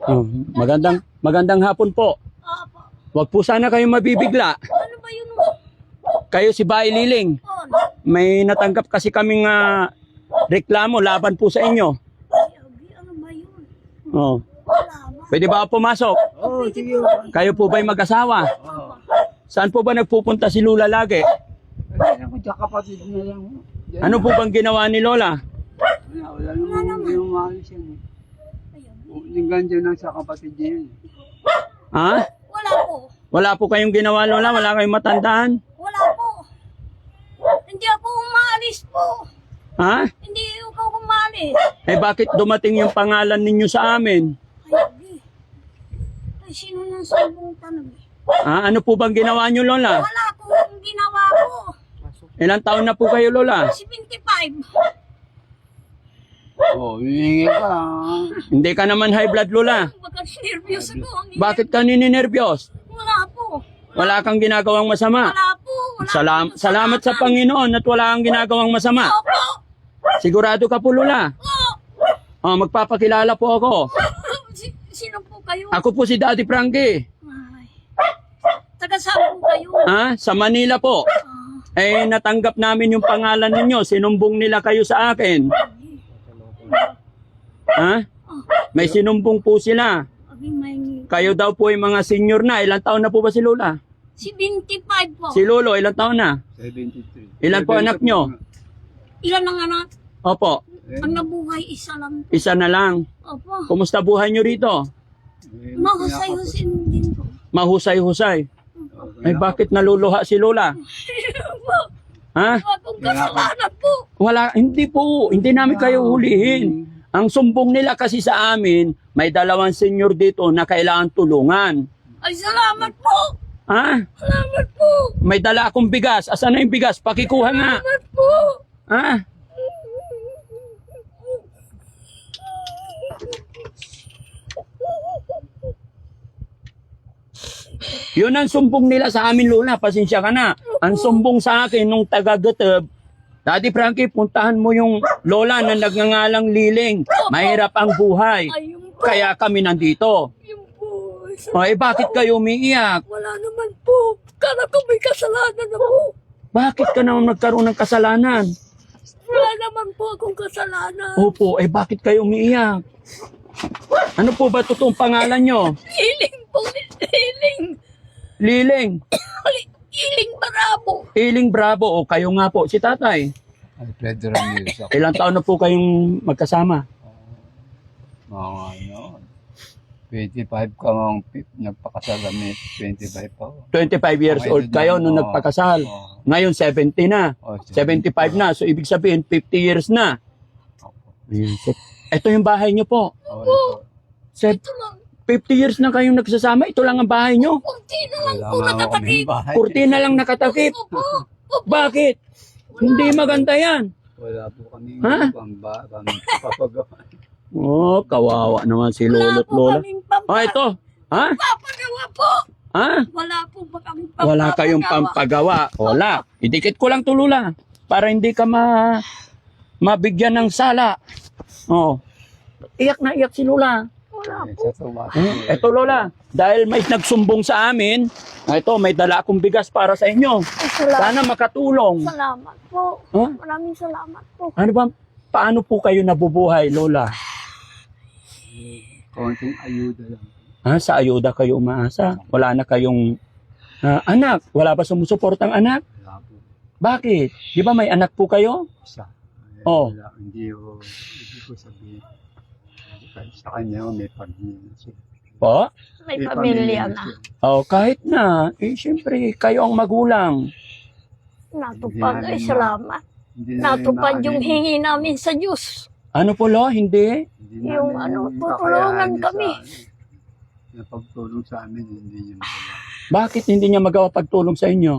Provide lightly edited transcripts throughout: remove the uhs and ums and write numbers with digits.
Oh, magandang hapon po. Opo. Wag po sana kayong mabibigla. Ano ba yun? Kayo si Bay Liling. May natanggap kasi kaming reklamo laban po sa inyo. Ano ba yun? Oh. Wala ba? Pwede ba ako pumasok? Oo, sige. Kayo po ba'y mag-asawa? Saan po ba nagpupunta si Lola lagi? Ay, ako tsaka kapatid na lang. Yan. Ano po bang ginawa ni Lola? Wala naman yung umalis yan. Yung ganda lang sa kapatid niya yan. Ha? Wala po. Wala po kayong ginawa, Lola? Wala kayong matandaan? Wala po. Hindi ako umalis po. Ha? Hindi ako umalis. Eh bakit dumating yung pangalan ninyo sa amin? Ay, ay sino nang sabong tanong? Ha? Ano po bang ginawa nyo, Lola? Wala po akong ginawa ko. Ilang taon na po kayo, Lola? 75. Oo, hihingi ka. Hindi ka naman high blood, Lola. Baka nervyos ako. Bakit ka nininervyos? Wala po. Wala kang ginagawang masama. Wala po. Wala po. Salamat sa Panginoon at wala kang ginagawang masama. Opo. Sigurado ka po, Lola. Oh, magpapakilala po ako. Sino po kayo? Ako po si Daddy Frankie. Ay. Taga saan po kayo? Ha? Sa Manila po. Eh, natanggap namin yung pangalan ninyo. Sinumbong nila kayo sa akin. Ha? May sinumbong po sila. Abi, may Kayo daw po ay mga senior na. Ilang taon na po ba si Lola? 75 po. Si Lolo, ilang taon na? 73. Ilan po anak nyo? Ilan ang anak? Opo, Ang nabuhay, isa lang po. isa na lang. Opo. Kumusta buhay nyo rito? Mahusay-husin din po. Mahusay-husay. Ay, bakit naluluha si Lola? Ha? Akong kasalanan po. Wala, hindi po. Hindi namin kayo hulihin. Ang sumbong nila kasi sa amin, may dalawang senior dito na kailangan tulungan. Ay, salamat po. Ha? Salamat po. May dala akong bigas. Asan na yung bigas? Pakikuha nga. Salamat po. Ha? Yun ang sumbong nila sa amin, Lola. Pasensya ka na. Ang sumbong sa akin nung taga-Gateb, Daddy Frankie, puntahan mo yung Lola na nagngangalang Liling. Mahirap ang buhay. Ayun po. Kaya kami nandito. Ayun po. O, eh, bakit kayo umiiyak? Wala naman po. Kala ko may kasalanan na po. Bakit ka naman nagkaroon ng kasalanan? Wala naman po akong kasalanan. Opo, eh bakit kayo umiiyak? Ano po ba totoong pangalan nyo? Hiling po. Hiling. Liling. Hiling Barabo. Iling Bravo. O kayo nga po, si tatay. Alfredo Ramirez ako. Ilang taon na po kayong magkasama? Mga ano, 25 ka mga nagpakasal kami, 25 pa ako. 25 years old kayo nung nagpakasal. Oo. Ngayon 70 na. Oo, 75 na. So ibig sabihin 50 years na. Ayan. So, ito yung bahay nyo po. Oo. Ito lang. 50 years na kayong nagsasama. Ito lang ang bahay nyo. Kunti na lang Wala po nga nakatakip. kaming bahay. Kurtina lang nakatakip. Opo. Bakit? Hindi maganda yan. Wala po kami Ha? papagawa. Oh, kawawa naman si Wala Lolo't po Lola. kaming Ah, ito. Ha? pampagawa po. Ha? Wala po ba kaming Wala kayong pampagawa. Wala. Idikit ko lang to, Lola. Para hindi ka mabigyan ng sala. Oh. Iyak na iyak si Lola. Wala po. Ito, Lola. Dahil may nagsumbong sa amin, ito, may dala akong bigas para sa inyo. Ay, salamat. Sana makatulong. Salamat po. Huh? Maraming salamat po. Ano ba? Paano po kayo nabubuhay, Lola? Konting ayuda lang. Ha? Sa ayuda kayo umaasa? Wala na kayong anak? Wala ba sumusuportang anak? Wala po. Bakit? Di ba may anak po kayo? Isa. Oo. Wala, hindi ko sabihin. Sa kanya, may pamilya siya. Po? May pamilya na. siya. Oh, kahit na. Eh, siyempre, kayo ang magulang. Natupad. Ay, Hindi namin salamat. Hindi namin Natupad yung maanin. hingi namin sa Diyos. Ano po, Lo? Hindi? Hindi Yung namin ano, tutulungan kakayanin kami. Na pagtulong sa amin, hindi niya magawa. Bakit hindi niya magawa pagtulong sa inyo?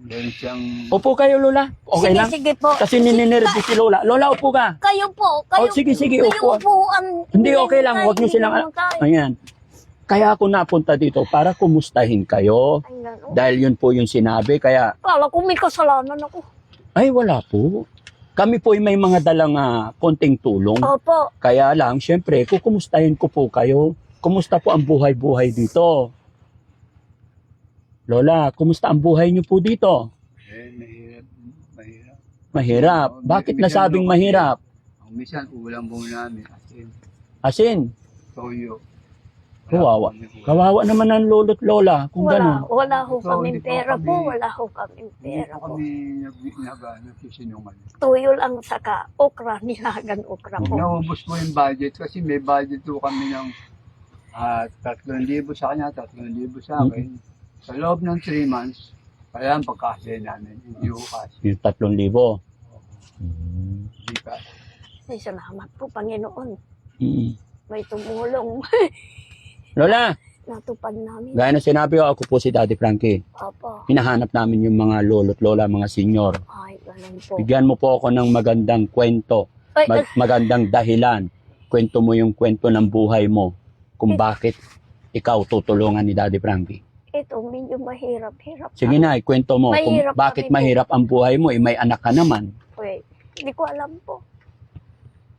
Meron siyang... Upo kayo, Lola. Okay sige, lang? sige po. Kasi nininirdi si Lola. Lola, upo ka. Kayo po. Kayo, Oh, sige, sige, kayo upo. upuan. Hindi, okay lang. Huwag niyo silang... Ayan. Kaya ako napunta dito para kumustahin kayo. Ay, gano'n. Dahil yun po yung sinabi. Kaya, Kala ko may kasalanan ako. ay wala po. Kami po ay may mga dalang konting tulong. Opo. Kaya lang, syempre, kukumustahin ko po kayo. Kumusta po ang buhay-buhay dito? Lola, kumusta ang buhay niyo po dito? Mahirap. Mahirap. Mahirap. Bakit nasabing mahirap? Ang minsan, ulam po namin. Asin, Toyo. kawawa. Kawawa naman ang lolo't lola kung gano'n. Wala ho So, kaming hindi po pera po. kami- Wala ho kaming Hindi pera po po. kami nagsisinungan. Tuyo lang saka okra, nilagan okra po. Naubos po yung budget kasi may budget po kami ng 3,000 sa kanya, 3,000 sa akin. Sa loob ng 3 months, kaya ang pagkasya namin, hindi ko kasi. Yung 3,000. Hindi ka. Ay, salamat po, Panginoon. Mm. May tumulong. Lola, Natupad namin. gaya na sinabi ko, ako po si Daddy Frankie. Opo. Hinahanap namin yung mga lolo't lola, mga senior. Ay, ganun po. Bigyan mo po ako ng magandang kwento, Ay, magandang dahilan. Kwento mo yung kwento ng buhay mo kung bakit ikaw tutulungan ni Daddy Frankie. ito, medyo mahirap-hirap. Sige na, ikwento mo kung Mahirap bakit kami po. mahirap ang buhay mo. May anak ka naman. Wait, hindi ko alam po.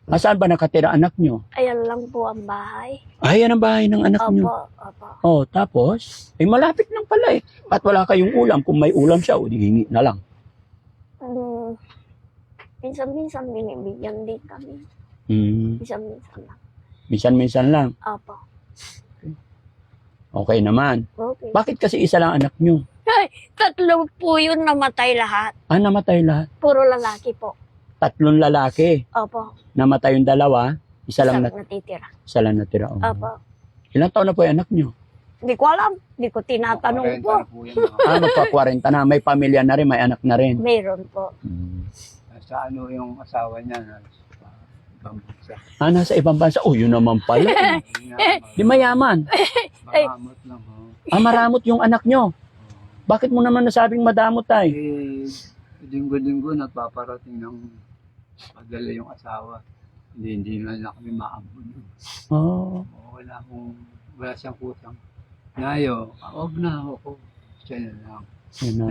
Saan ba nakatira anak nyo? Ayan lang po ang bahay. Ay, yan ang bahay ng anak nyo. Opo, opo. Oh, tapos, malapit lang pala eh. At wala kayong ulam. Kung may ulam siya, di hingi na lang. Minsan-minsan binibigyan din kami. Hmm. Minsan-minsan lang. Minsan-minsan lang. Opo. Okay naman. Okay. Bakit kasi isa lang anak nyo? Ay, 3 po yun namatay lahat. Namatay lahat. Puro lalaki po. 3 lalaki. Opo. Namatay yung 2. Isa lang natitira. isa lang natira. Oh. Opo. Ilang taon na po yung anak nyo? Hindi ko alam. Hindi ko tinatanong po. Magpa-40 na. May pamilya na rin, may anak na rin. Meron po. Sa ano yung asawa niya, bambusa. Nasa ibang bansa. Oh, yun naman pala. Di mayaman. Makamot lang. Maramot yung anak nyo. Bakit mo naman nasabing madamot tay? Linggo-linggo nagpaparating ng padala yung asawa. Hindi na kami maambon. Oh. Wala siyang kusang. Nayo, huwag na ako. Siya na lang. Yun na.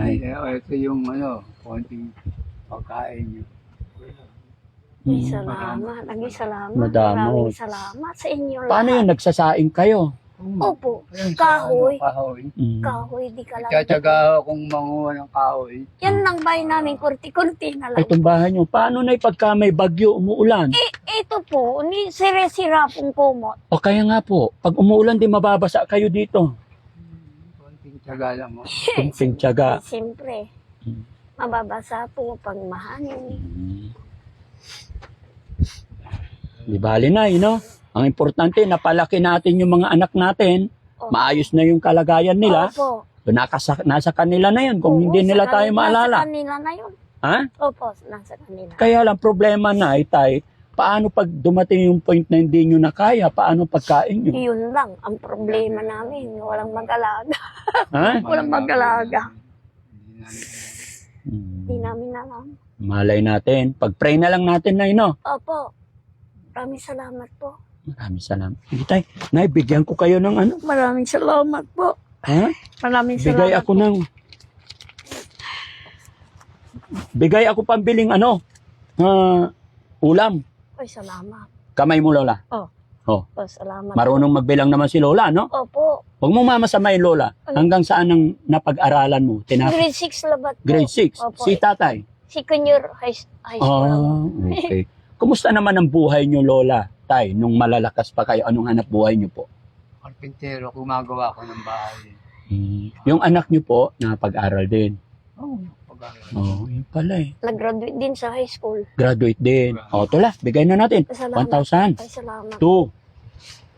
Ito yung konting pagkain niyo. Ay, salamat. Ay, salamat. Madamot. Maraming salamat sa inyo lahat. Paano yun? Nagsasaing kayo? Opo. Ayun, Kahoy. Kahoy. Kahoy, di ka lang. Tsatsaga akong manguha ng kahoy. Yan lang bahay namin, kurti-kurti na lang. Itong bahay nyo. Paano na pagka may bagyo, umuulan? Ito po, ni sire-sira pong kumot. O kaya nga po, pag umuulan din mababasa kayo dito. Konting tsaga lang mo. Kunting tiyaga. Siyempre, Mm. mababasa po pag mahangin. Di bali na, no? Ang importante, napalaki natin yung mga anak natin. Opo. Maayos na yung kalagayan nila. Opo. So, nasa kanila na yun kung Oo, hindi nila sa tayo maalala. Nasa kanila na yun. Ha? Opo, nasa kanila. Kaya lang, problema na, tay, paano pag dumating yung point na hindi nyo na kaya? Paano pagkain nyo? Yun lang, ang problema namin. Walang mag-alaga. Ha? Walang mag-alaga. Hmm. Hindi namin alam. Malay natin. Pag-pray na lang natin, Nay, no? Opo. Maraming salamat po. Maraming salamat. Sige, tay. Nay, bigyan ko kayo ng ano? Maraming salamat po. Ha? Maraming salamat. Bigay ako ng... Bigay ako pambiling ano? Ulam. Ay, salamat. Kamay mo, Lola. Oh. Oh. Oh, salamat. Marunong magbilang naman si Lola, no? Opo. Huwag mo mamasamayin, Lola. Hanggang saan ang napag-aralan mo? Grade 6 labat po. Grade 6. Opo. Si tatay? Senior high school. Okay. Kumusta naman ang buhay nyo, Lola? Tay, nung malalakas pa kayo, anong hanap buhay nyo po? Karpintero, gumagawa ko ng bahay. Yung anak nyo po, napag-aral din. Pag-aaral. Oh, yun pala eh. Nag-graduate din sa high school. Graduate din. O, tula, bigay na natin. Salamat. 1,000, Ay, salamat. 2,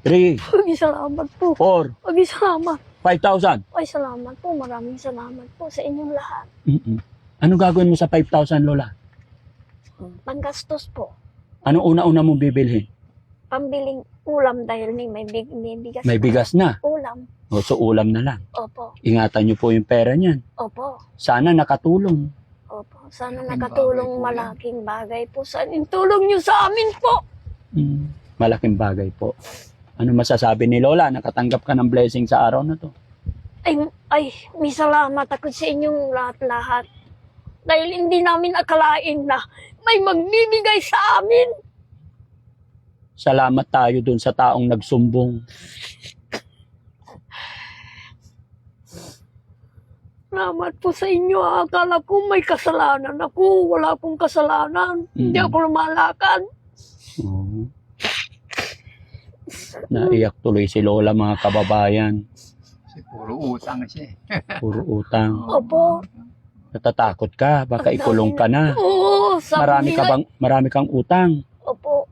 3, Ay, salamat po. 4, Ay, salamat. 5,000. Ay, salamat po. Maraming salamat po sa inyong lahat. Ano gagawin mo sa 5,000, Lola? Panggastos po. Anong una-una mong bibilhin? Pambiling ulam dahil may bigas. May bigas na. Ulam. O, so ulam na lang. Opo. Ingatan nyo po yung pera niyan. Opo. Sana nakatulong. Opo. Sana nakatulong malaking bagay po sa inyong tulong nyo sa amin po. Malaking bagay po. Ano masasabi ni Lola? Nakatanggap ka ng blessing sa araw na to. Ay, may salamat ako sa inyong lahat-lahat. dahil hindi namin akalain na may magbibigay sa amin. Salamat tayo dun sa taong nagsumbong. Salamat po sa inyo. Akala ko may kasalanan ako. Wala akong kasalanan. Hindi ako lumalakad. Oo. Naiyak tuloy si Lola, mga kababayan. Kasi puro utang siya. Puro utang. Opo. Natatakot ka, baka ikulong ka na. Oo, sabi nila. Marami kang utang. Opo.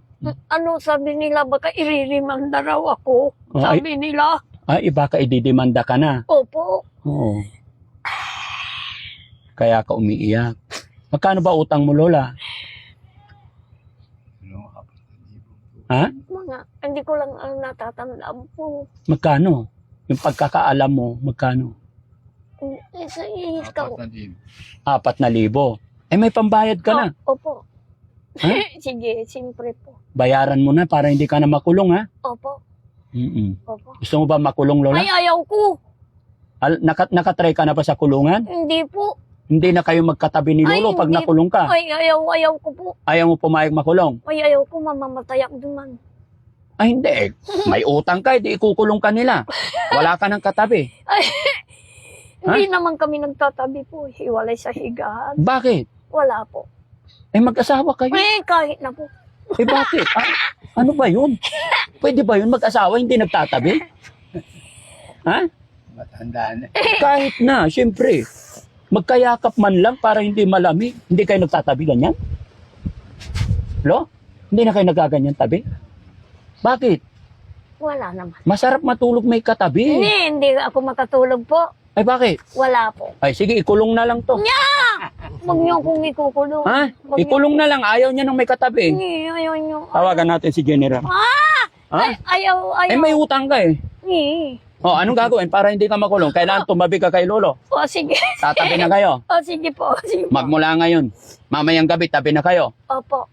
Ano sabi nila, baka iririmanda raw ako. Oh, Sabi nila. Ay, baka ididimanda ka na. Opo. Oo. Kaya ka umiiyak. Magkano ba utang mo, Lola? Ha? Mga, hindi ko lang ang natatandaan po. Magkano? Yung pagkakaalam mo, magkano? Isa ikaw. 4,000. Eh, may pambayad ka na. Opo. Ha? Sige, siyempre po. Bayaran mo na para hindi ka na makulong, ha? Opo. Opo. Gusto mo ba makulong, Lola? Ay, ayaw ko. Nakatry ka na ba sa kulungan? Hindi po. Hindi na kayo magkatabi ni Ay, Lolo pag hindi. nakulong ka. Ay, ayaw ko po. Ayaw mo pumayag makulong. Ay, ayaw ko, mamamatay ako duman. Ay, hindi. May utang ka, di ikukulong ka nila. Wala ka ng katabi. Ay, hindi naman kami nagtatabi po. Hiwalay sa higaan. Bakit? Wala po. Eh, mag-asawa kayo. Eh, kahit na po. Eh, bakit? Ano ba yun? Pwede ba yun? Mag-asawa, hindi nagtatabi? Ha? Matanda na. Kahit na, syempre. Magkayakap man lang para hindi malamig. Hindi kayo nagtatabi ganyan? Lo? Hindi na kayo nagaganyan tabi? Bakit? Wala naman. Masarap matulog may katabi. Hindi ako makatulog po. Ay, bakit? Wala po. Ay, sige, ikulong na lang to. Huwag niyo akong ikukulong. Ha? Wag Ikulong na lang. Ayaw niya nung may katabi. Hindi, ayaw niyo. Tawagan natin si General. Ha? Ay, ayaw. Eh, may utang ka eh. Hindi. O, anong gagawin para hindi ka makulong? Kailangan tumabi ka kay Lolo. O, sige. Tatabi na kayo. O, sige po. Sige po. Magmula ngayon. Mamayang gabi, tabi na kayo. Opo.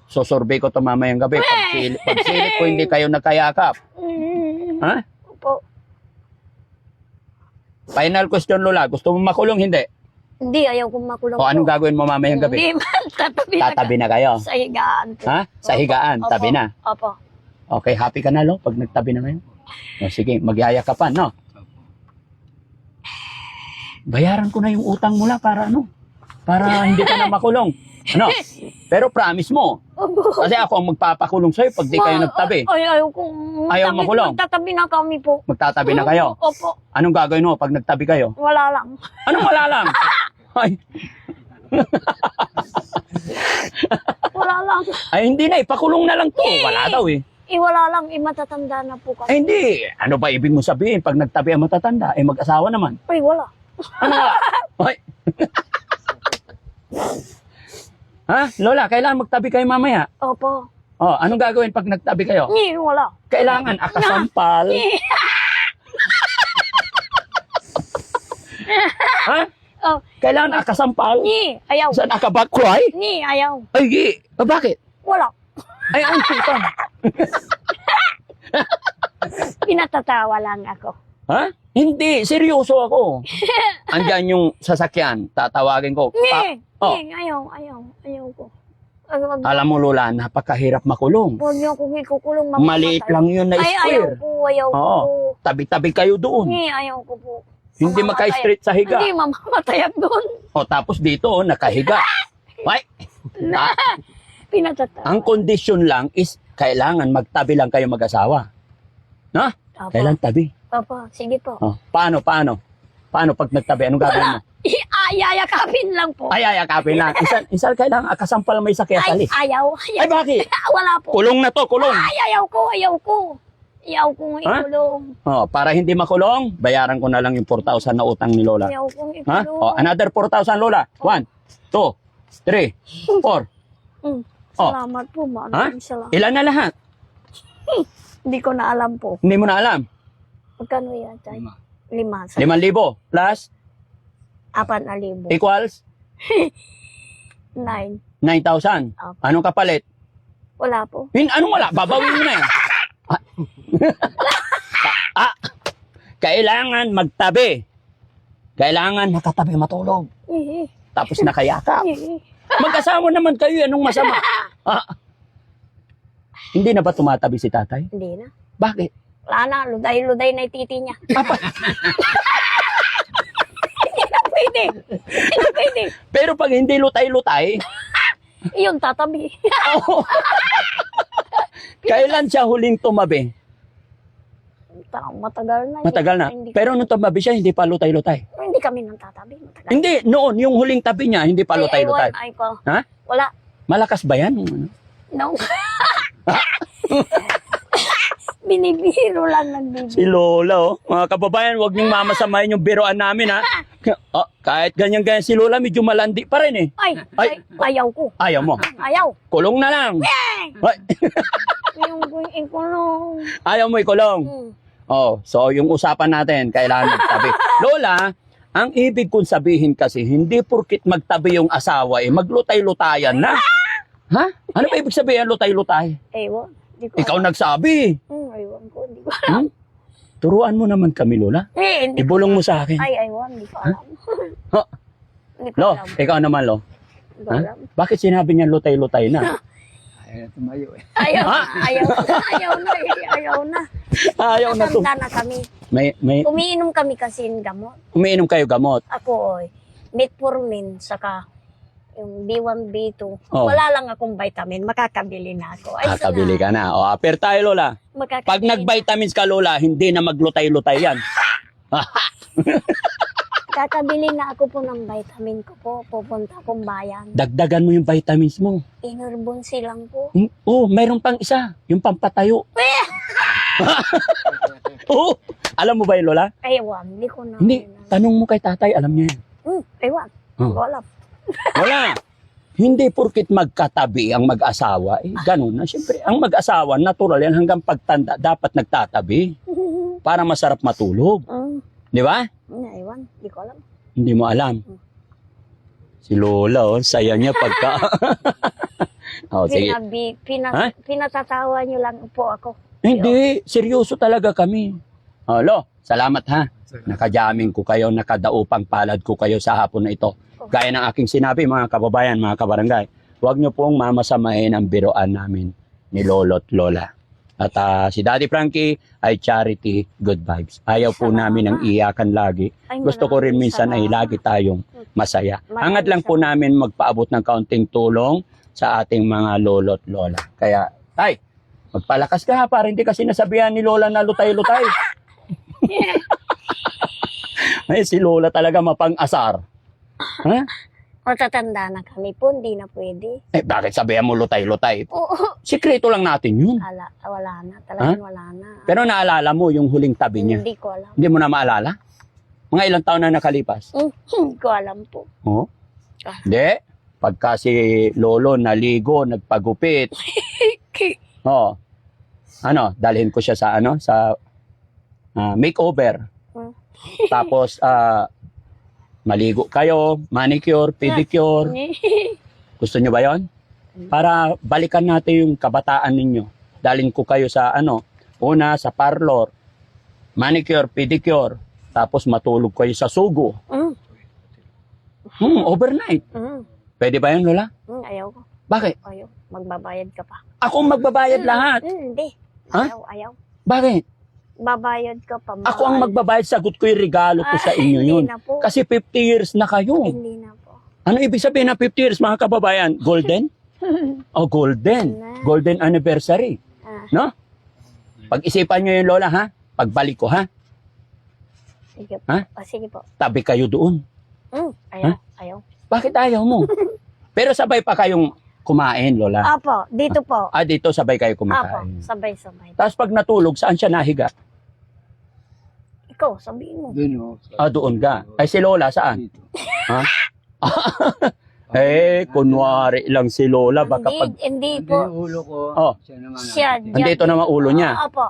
Susurvey ko to mamayang gabi. Pagsilip ko hindi kayo nagkayakap. Ha? Opo. Final question, Lola. Gusto mo makulong? Hindi. Hindi, ayaw kong makulong O, anong po. gagawin mo mamayang gabi? Hindi man, Tatabi na kayo. Sa higaan po. Ha? Sa higaan, Opo. tabi na. Opo. Okay, happy ka na, Lo? Pag nagtabi na kayo? O, sige, magyayakapan, no? Bayaran ko na yung utang mula para ano? Para hindi ka na makulong. Ano? Pero promise mo. Opo. Kasi ako ang magpapakulong sa'yo pag di kayo nagtabi. Ay, ayaw kong Ayaw makulong? Magtatabi na kami po. Magtatabi na kayo. Opo. Anong gagawin mo pag nagtabi kayo? Wala lang. Anong wala lang? Ay, Wala lang. ay hindi na, ipakulong na lang to. Wala daw eh. Wala lang. Matatanda na po Ay kami. hindi. Ano ba ibig mo sabihin pag nagtabi ang matatanda? Eh mag-asawa naman. Ay, wala. Ano wala? Ay. Ha? Lola, kailangan magtabi kayo mamaya. Opo. Oh, anong gagawin pag nagtabi kayo? Wala. Kailangan akasampal. Ha? Oh, Kailangan akasampal. ayaw. Saan akabakroy? Ayaw. Ay, bakit? Wala. Ay, ang puta. Pinatatawa lang ako. Ha? Hindi, seryoso ako. Andyan yung sasakyan, tatawagin ko. Oh. Ayaw ko. Wag Alam mo, Lola, napakahirap makulong. niyo akong ikukulong. Maliit lang yun na Ayaw square. ko, ayaw ko. Oo. Tabi-tabi kayo doon. Ayaw ko po. Hindi Mamamatay. maka-straight sa higa. Hindi, mamamatay ako doon. O tapos dito, nakahiga. Ay, Pinatatawa. ang kondisyon lang is kailangan magtabi lang kayo mag-asawa. No? Opo. Kailan tabi? Opo, sige po. Oh, paano? Paano pag nagtabi? Anong gagawin mo? Ayayakapin lang po. Ay, akapin lang. Isal kailangan akasampal may sakya Ay, sali. ayaw. Ay, bakit? Wala po. Kulong na to, kulong. Ayaw ko. Ayaw kong Ha? ikulong. Oh, para hindi makulong, bayaran ko na lang yung 4,000 na utang ni Lola. Ayaw kong Ha? ikulong. Oh, another 4,000, Lola. 1, 2, 3, 4. Oh. Salamat po, Ha? maraming salamat. Ilan na lahat? Hindi ko na alam po. Hindi mo na alam. Magkano yan, Chay? 5. 5,000 plus 4,000. equals 9. 9,000. Opo. Anong kapalit? Wala po. Anong wala? Babawin mo na yan. Kailangan magtabi. Kailangan nakatabi matulog. tapos nakayakap. Mag-asawa naman kayo, anong masama? Ah, hindi na ba tumatabi si tatay? Hindi na. Bakit? Wala na, luday-luday na yung titi niya. Hindi na pwede. Hindi na pwede. Pero pag hindi lutay-lutay, Iyon, tatabi. oh, kailan siya huling tumabi? Matagal na. Matagal na. Hindi, Pero nung tumabi siya, hindi pa lutay-lutay. hindi kami nang tatabi. Matagal. Hindi, noon, yung huling tabi niya, hindi pa lutay-lutay. Ay, ko. Ha? Wala. Malakas ba yan? No. Binibiro lang nagbibiro. Si Lola, oh. Mga kababayan, huwag niyong mamasamayin yung biroan namin, ha? Oh, kahit ganyan-ganyan si Lola, medyo malandi pa rin, eh. Ay, ayaw ko. Ayaw mo. Ayaw. Kulong na lang. Ay, Yung ikulong. ayaw mo ikulong. Oh, so yung usapan natin, kailangan magtabi. Lola, ang ibig kong sabihin kasi, hindi porkit magtabi yung asawa, eh, maglutay-lutayan na. Ha? Ano ba ibig sabihin lutay-lutay? Ewan. Di ko Ikaw alam. nagsabi. Ewan ko. Di ko alam. Turuan mo naman kami, Lola. Hindi ko Ibulong mo alam. sa akin. Ay, ewan. Di ko alam. Ha? Hindi ko Lo, alam. ikaw naman, Lo. Di ko Ha? alam. Bakit sinabi niya lutay-lutay na? Ayaw na tumayo eh. Ayaw. Ha? Ayaw na. Ayaw na. Ayaw na. Ayaw na to. Matanda na kami. May Umiinom kami kasi ng gamot. umiinom kayo gamot. Ako, metformin, saka yung B1, B2. Oh. Wala lang akong vitamin. Makakabili na ako. Ay, Kakabili ka na. O, aper tayo, Lola. Makakabili Pag nag-vitamins ka, Lola, hindi na maglutay-lutay yan. Kakabili na ako po ng vitamin ko po. Pupunta akong bayan. Dagdagan mo yung vitamins mo. Inurbon silang po. Oh, mayroon pang isa. Yung pampatayo. Oo. Alam mo ba yun, Lola? Ewan, hindi ko na. Hindi. Tanong mo kay tatay, alam niya yan. Ewan, Oh. wala. Wala. Hindi porkit magkatabi ang mag-asawa. Eh, ganun na. Siyempre, ang mag-asawa, natural yan. Hanggang pagtanda, dapat nagtatabi. Para masarap matulog. Di ba? Ewan, hindi ko alam. Hindi mo alam. Si Lola, oh, saya niya pagka... oh, sige. Ha? Pinatatawa niyo lang po ako. Hindi, seryoso talaga kami. Oh, Lo, salamat ha. Nakajamming ko kayo, nakadaupang palad ko kayo sa hapon na ito. Gaya ng aking sinabi, mga kababayan, mga kabarangay, huwag niyo pong mamasamahin ang biroan namin ni Lolo't Lola. At si Daddy Frankie ay charity, good vibes. Ayaw po namin ng iyakan lagi. Ay, Gusto ko rin maraming minsan ay salamat. lagi tayong masaya. Maraming Hangad lang po namin magpaabot ng kaunting tulong sa ating mga Lolo't Lola. Kaya, tay, magpalakas ka ha, para hindi kasi nasabihan ni Lola na lutay-lutay. Ay, si Lola talaga mapang-asar. Ha? Matatanda na kami po, hindi na pwede. Eh, bakit sabihan mo lutay-lutay? Oo, Sikreto lang natin yun. wala na. Talagang wala na. Pero naalala mo yung huling tabi niya. Hindi ko alam. Hindi mo na maalala? Mga ilang taon na nakalipas? Hindi ko alam po. Oo. Ah. Hindi. Pagka si Lolo naligo, nagpagupit. Oo. Ano, dalhin ko siya sa sa makeover. Tapos maligo kayo, manicure, pedicure. Gusto niyo ba 'yon? Para balikan natin yung kabataan ninyo. Dalhin ko kayo sa una sa parlor, manicure, pedicure, tapos matulog kayo sa sugo. Overnight. Pwede ba 'yun, Lola? Ayaw ko. Bakit? Ayaw. Magbabayad ka pa. Ako ang magbabayad lahat. Hindi. Ha? Ayaw. Bakit? Babayad ka pa. Ako ang magbabayad, sagot ko yung regalo ko sa inyo yun. Hindi na po. Kasi 50 years na kayo. Hindi na po. Ano ibig sabihin ng 50 years, mga kababayan? Golden? Oh, golden. Golden anniversary. No? Pag-isipan nyo yun, Lola, ha? Pagbalik ko, ha? Sige po. Ha? Sige po. Tabi kayo doon. Ayaw. Ayaw. Bakit ayaw mo? Pero sabay pa kayong kumain, Lola. Apo, dito po. Dito sabay kayo Apo, kumakain. sabay-sabay. Tapos pag natulog, saan siya nahiga? Ikaw, sabihin mo. Doon o. Doon ka. Ay, si Lola, saan? Dito. Ha? Kunwari lang si Lola. Baka pag... Hindi Hindi po. yung ulo ko. Oh. Siya naman. Siya. Andito naman ulo niya. Apo.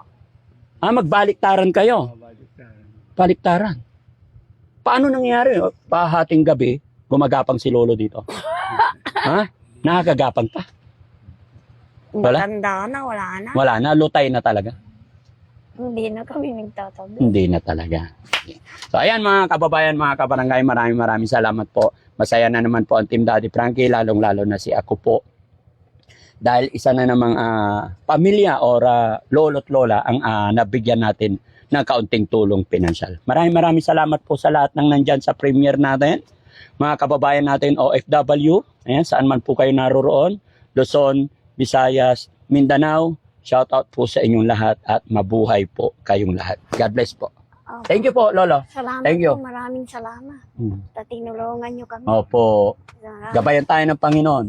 Magbaliktaran kayo. Baliktaran. Paano nangyari? Pahating gabi, gumagapang si Lolo dito. Ha? Nakakagapang pa. Wala? Matanda na, wala na. Wala na, lutay na talaga. Hindi na kami nagtatabi. Hindi na talaga. So ayan mga kababayan, mga kabarangay, maraming salamat po. Masaya na naman po ang Team Daddy Frankie, lalong-lalo na si ako po. Dahil isa na namang pamilya or lolo't lola ang nabigyan natin ng kaunting tulong pinansyal. Maraming salamat po sa lahat ng nandyan sa premiere natin. Mga kababayan natin OFW, ayan, saan man po kayo naroroon, Luzon, Visayas, Mindanao, shout out po sa inyong lahat at mabuhay po kayong lahat. God bless po. Opo. Thank you po, Lolo. Salamat Thank you. po, maraming salamat. Hmm. Tinulungan niyo kami. Opo, Salamat. gabayan tayo ng Panginoon.